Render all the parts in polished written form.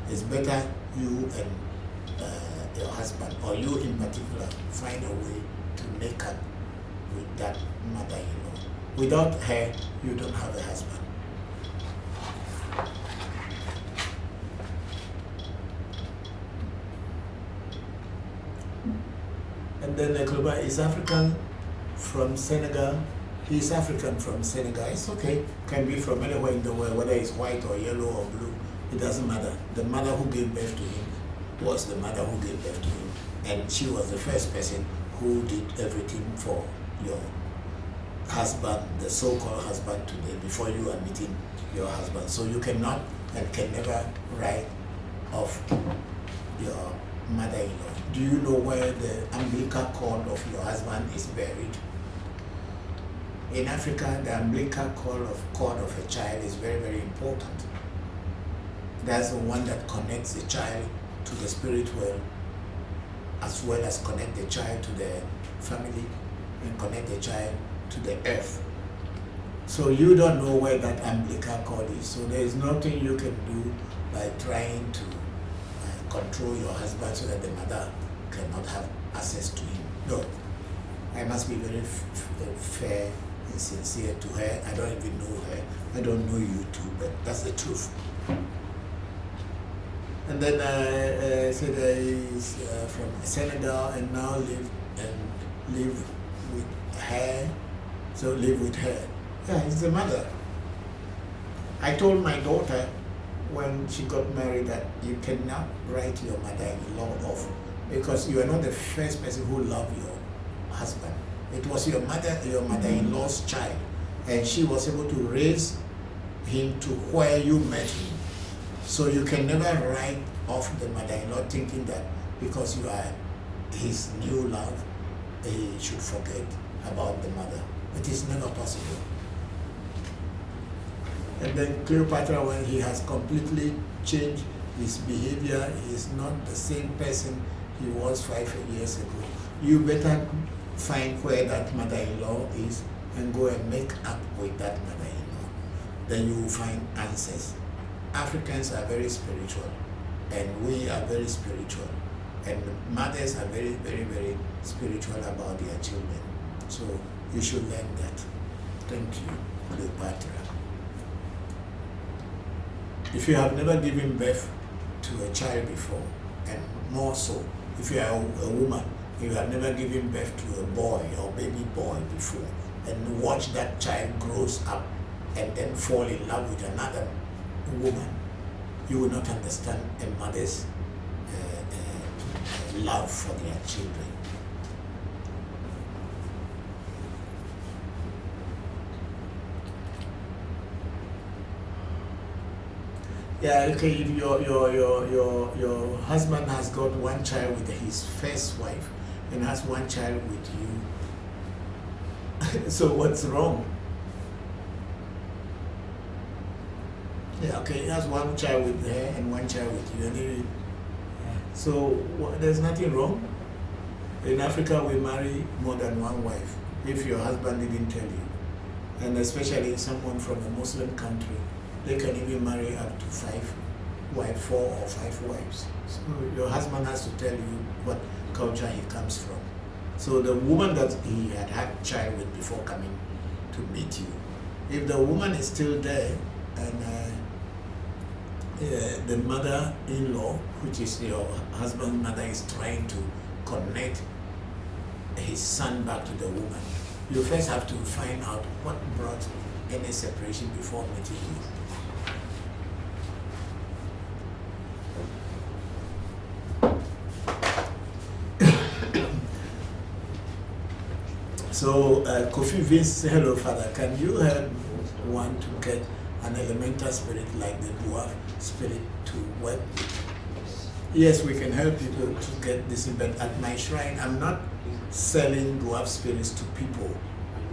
It's better you and your husband, or you in particular, find a way to make up with that mother-in-law. Without her, you don't have a husband. And then the Kluba is African from Senegal. He's African from Senegal. It's okay. Can be from anywhere in the world, whether it's white or yellow or blue. It doesn't matter. The mother who gave birth to him was the mother who gave birth to him. And she was the first person who did everything for your husband, the so-called husband today, before you are meeting your husband. So you cannot and can never write off your mother-in-law. Do you know where the umbilical cord of your husband is buried? In Africa, the umbilical cord of a child is very, very important. That's the one that connects the child to the spirit world, as well as connect the child to the family and connect the child to the earth. So you don't know where that umbilical cord is. So there is nothing you can do by trying to control your husband so that the mother cannot have access to him. No, I must be very fair and sincere to her. I don't even know her. I don't know you too, but that's the truth. And then I said he's from Senegal and now live with her. So live with her. Yeah, it's the mother. I told my daughter when she got married that you cannot write your mother-in-law off, because you are not the first person who loved your husband. It was your mother-in-law's child, and she was able to raise him to where you met him. So you can never write off the mother-in-law thinking that because you are his new love, he should forget about the mother. It is never possible. And then Cleopatra, when he has completely changed his behavior, he is not the same person he was 5 years ago. You better find where that mother-in-law is and go and make up with that mother-in-law. Then you will find answers. Africans are very spiritual, and we are very spiritual. And mothers are very, very, very spiritual about their children. So you should learn that. Thank you, Cleopatra. If you have never given birth to a child before, and more so, if you are a woman, you have never given birth to a boy or baby boy before, and watch that child grows up and then fall in love with another woman, you will not understand a mother's love for their children. Yeah, okay, if your husband has got one child with his first wife and has one child with you, so what's wrong? Yeah, okay, he has one child with her and one child with you. And so there's nothing wrong. In Africa, we marry more than one wife if your husband didn't tell you. And especially someone from a Muslim country, they can even marry up to 4 or 5 wives. So your husband has to tell you what culture he comes from. So the woman that he had child with before coming to meet you, if the woman is still there and the mother-in-law, which is your husband's mother, is trying to connect his son back to the woman, you first have to find out what brought any separation before meeting you. So Kofi Vince said, hello Father, can you help one to get an elemental spirit like the dwarf spirit to work with? Yes, we can help people to get this, but at my shrine, I'm not selling dwarf spirits to people.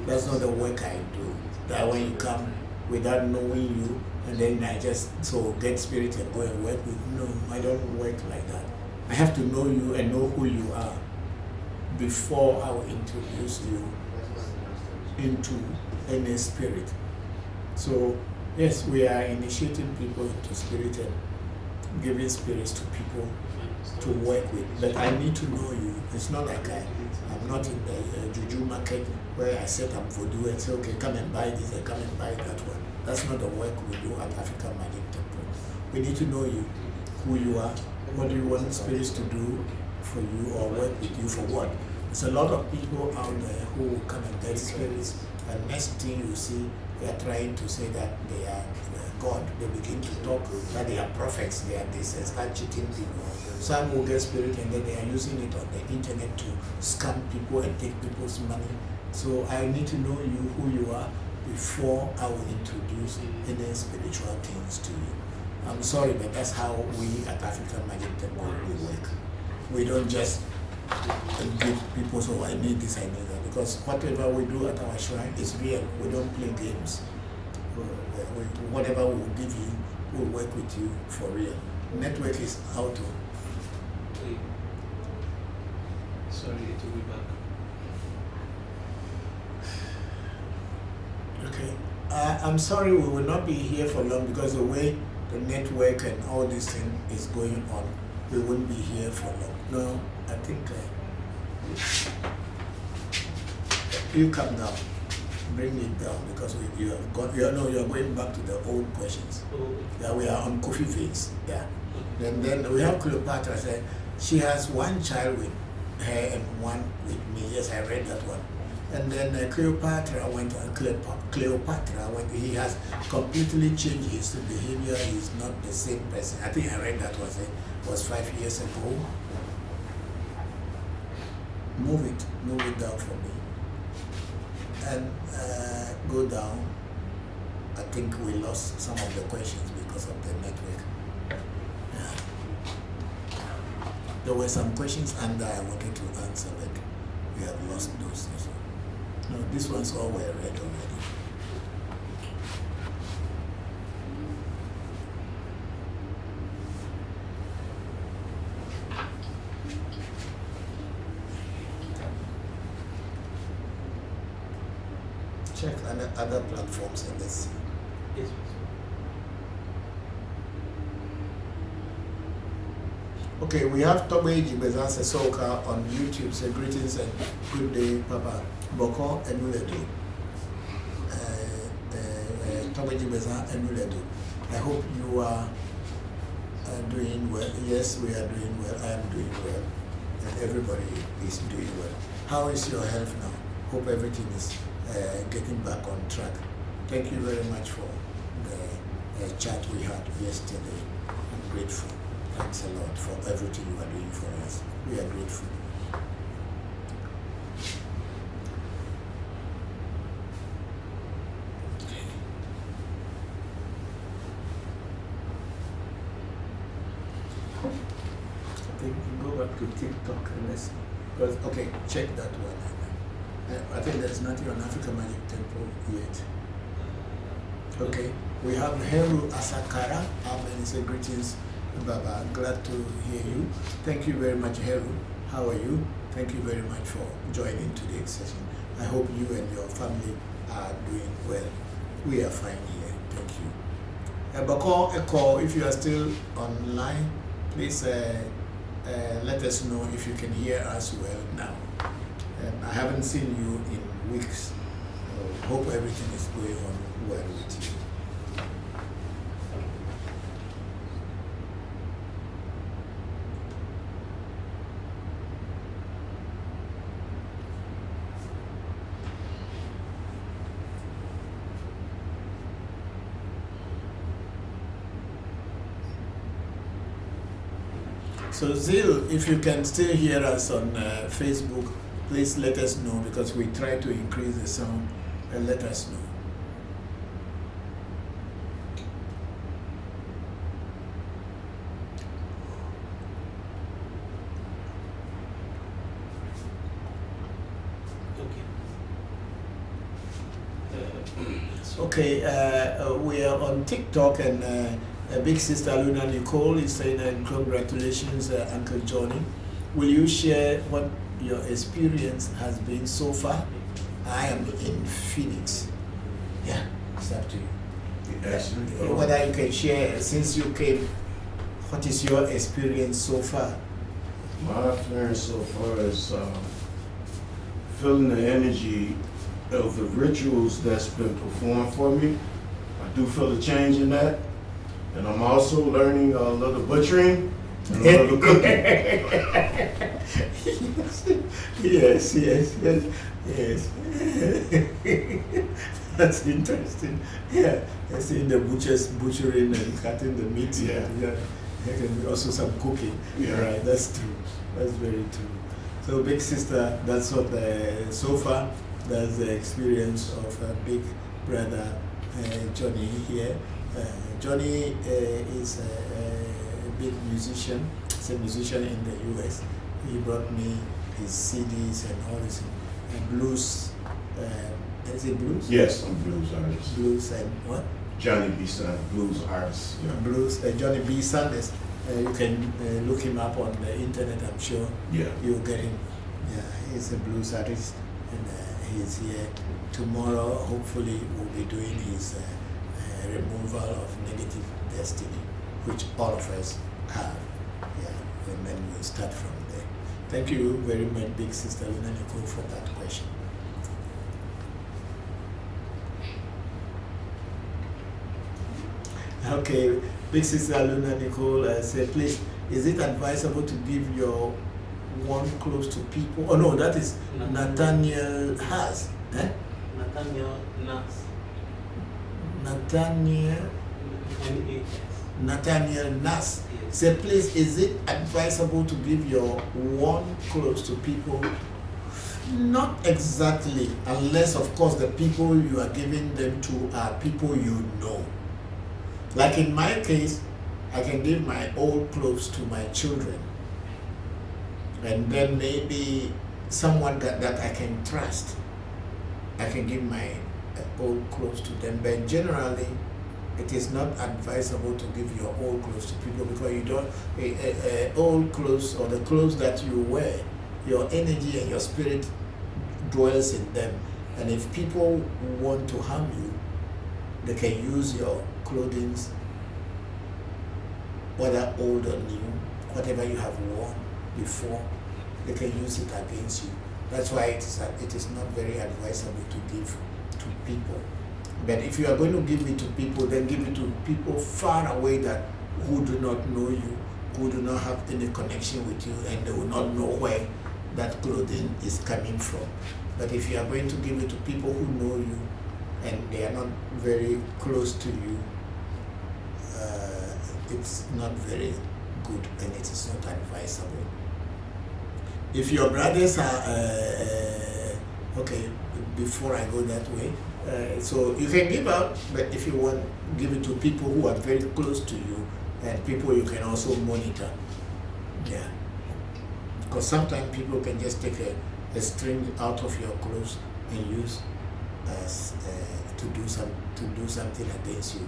That's not the work I do. That when you come without knowing you, and then I just get spirit and go and work with. No, I don't work like that. I have to know you and know who you are before I will introduce you into any spirit. So yes, we are initiating people into spirit, giving spirits to people to work with. But I need to know you. It's not like I'm not in the juju market where I set up voodoo and say, okay, come and buy this and come and buy that one. That's not the work we do at African Magic Temple. We need to know you, who you are, what do you want spirits to do for you or work with you for what. There's a lot of people out there who come and get spirits, and next thing you see, they are trying to say that they are God. They begin to talk that they are prophets, they are this, and start cheating people. Some will get spirit and then they are using it on the internet to scam people and take people's money. So I need to know you, who you are, before I will introduce any spiritual things to you. I'm sorry, but that's how we at African Magic Temple we work. We don't just give people, so I need this, I need that. Because whatever we do at our shrine is real. We don't play games. Whatever we'll give you, we'll work with you for real. Network is out to. Sorry to be back. Okay. I'm sorry we will not be here for long because the way the network and all this thing is going on, we won't be here for long. No, I think you come down, bring it down because you have got. You are going back to the old questions. Yeah, we are on coffee face. Yeah. Then we have Cleopatra. Said she has one child with her and one with me. Yes, I read that one. And then Cleopatra went. He has completely changed his behavior. He's not the same person. I think I read that was 5 years ago. Move it down for me. And go down. I think we lost some of the questions because of the network. Yeah. There were some questions under I wanted to answer, but we have lost those. No, these ones all were read already. Check other platforms and let's see. Yes. Okay, we have Tobe Jibezan Sesoka on YouTube. Say greetings and good day, Papa. Bokor Enuledo. Tobe Jibezan Enuledo. I hope you are doing well. Yes, we are doing well. I am doing well. And everybody is doing well. How is your health now? Hope everything is getting back on track. Thank you very much for the chat we had yesterday. I'm grateful. Thanks a lot for everything you are doing for us. We are grateful. I think we go back to TikTok and let's, because, okay, check that one. I think there's nothing on African Magic Temple yet. Okay, we have Heru Asakara. Amen. Say greetings, Baba. Glad to hear you. Thank you very much, Heru. How are you? Thank you very much for joining today's session. I hope you and your family are doing well. We are fine here. Thank you. Bokor Echo, if you are still online, please let us know if you can hear us well now. I haven't seen you in weeks. Hope everything is going on well with you. So Zil, if you can still hear us on Facebook, please let us know because we try to increase the sound and let us know. Okay, we are on TikTok and Big Sister Luna Nicole is saying congratulations, Uncle Johnny. Will you share what your experience has been so far? I am in Phoenix. Yeah, it's up to you. Yes. Whether you can share, since you came What is your experience so far? My experience so far is feeling the energy of the rituals that's been performed for me. I do feel a change in that. And I'm also learning a little butchering and a little cooking. Yes. That's interesting. Yeah, I see the butchering and cutting the meat. Yeah. There can be also some cooking. Yeah. Right, that's true. That's very true. So, big sister, that's what so far, that's the experience of big brother Johnny here. Johnny is a big musician. He's a musician in the US. He brought me his CDs and all this blues. Is it blues? Yes, I'm blues artist. Blues and what? Johnny B. Son, blues artist. Yeah. Blues. Johnny B. Sanders. You can look him up on the internet. I'm sure. Yeah. You'll get him. Yeah, he's a blues artist, and he's here tomorrow. Hopefully, we'll be doing his removal of negative destiny, which all of us have. Yeah, and then we'll start from there. Thank you very much, big sister Luna Nicole, for that question. Okay, big sister Luna Nicole said, please, is it advisable to give your one clothes to people? Oh no, that is Nathaniel Has. Nathaniel Nas. Nathaniel Nas. Yes. Said, please, is it advisable to give your one clothes to people? Not exactly, unless of course the people you are giving them to are people you know. Like in my case, I can give my old clothes to my children, and then maybe someone that I can trust, I can give my old clothes to them. But generally, it is not advisable to give your old clothes to people, because you don't, old clothes or the clothes that you wear, your energy and your spirit dwells in them. And if people want to harm you, they can use your clothing, whether old or new, whatever you have worn before, they can use it against you. That's why it is not very advisable to give to people. But if you are going to give it to people, then give it to people far away who do not know you, who do not have any connection with you, and they will not know where that clothing is coming from. But if you are going to give it to people who know you and they are not very close to you, it's not very good, and it is not advisable. If your brothers are okay, before I go that way, so you can give out, but if you want, give it to people who are very close to you and people you can also monitor. Yeah, because sometimes people can just take a string out of your clothes and use as to do something against you.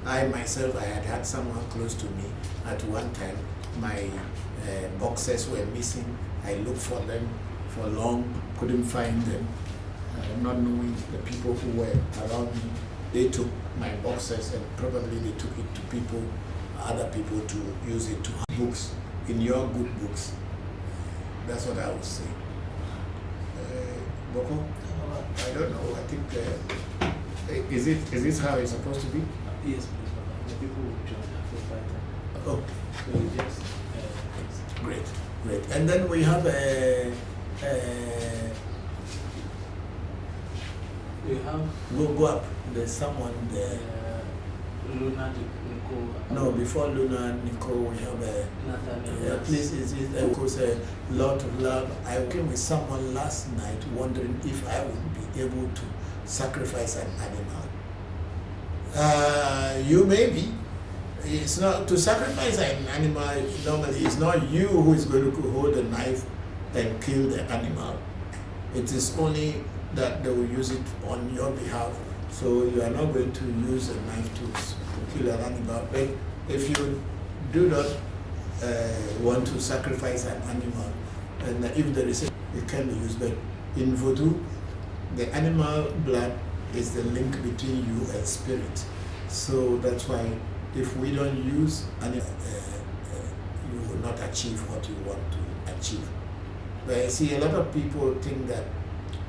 I myself, I had someone close to me at one time. My boxers were missing. I looked for them for long, couldn't find them. Not knowing the people who were around me, they took my boxers and probably they took it to other people to use it to have books, in your good books. That's what I would say. Bokor? I don't know. I think is this how it's supposed to be? Yes, please, Papa. The people will join after 5 times. Oh, So you just great. And then we have you have go up. There's someone there. Luna Nicole. No, before Luna Nicole, we have Nathaniel. please, is it of course a lot of love. I came with someone last night wondering if I would be able to sacrifice an animal. You may be. It's not to sacrifice an animal. Normally, it's not you who is going to hold the knife and kill the animal. It is only that they will use it on your behalf. So you are not going to use a knife to kill an animal. But if you do not want to sacrifice an animal, and if there is, it can be used. But in Voodoo, the animal blood is the link between you and spirit. So that's why if we don't use not achieve what you want to achieve. But I see a lot of people think that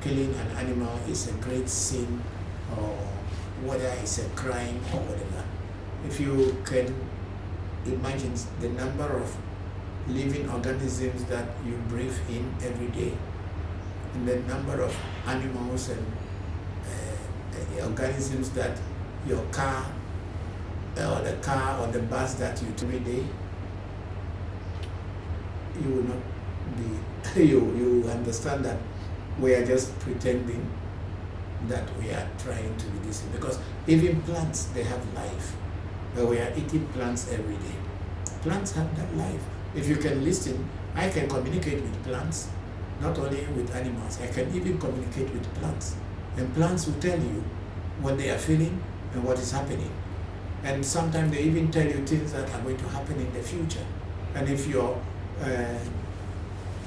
killing an animal is a great sin, or whether it's a crime or whatever. If you can imagine the number of living organisms that you breathe in every day, and the number of animals and organisms that your car or the car or the bus that you take every day, you will not be, you understand that we are just pretending that we are trying to be this. Because even plants, they have life. But we are eating plants every day. Plants have that life. If you can listen, I can communicate with plants, not only with animals. I can even communicate with plants. And plants will tell you what they are feeling and what is happening. And sometimes they even tell you things that are going to happen in the future. And if your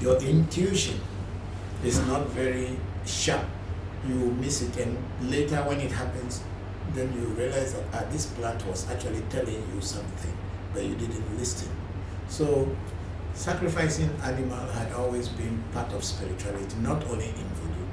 intuition is not very sharp, you will miss it. And later when it happens, then you realize that this plant was actually telling you something, but you didn't listen. So sacrificing animal had always been part of spirituality, not only in Voodoo.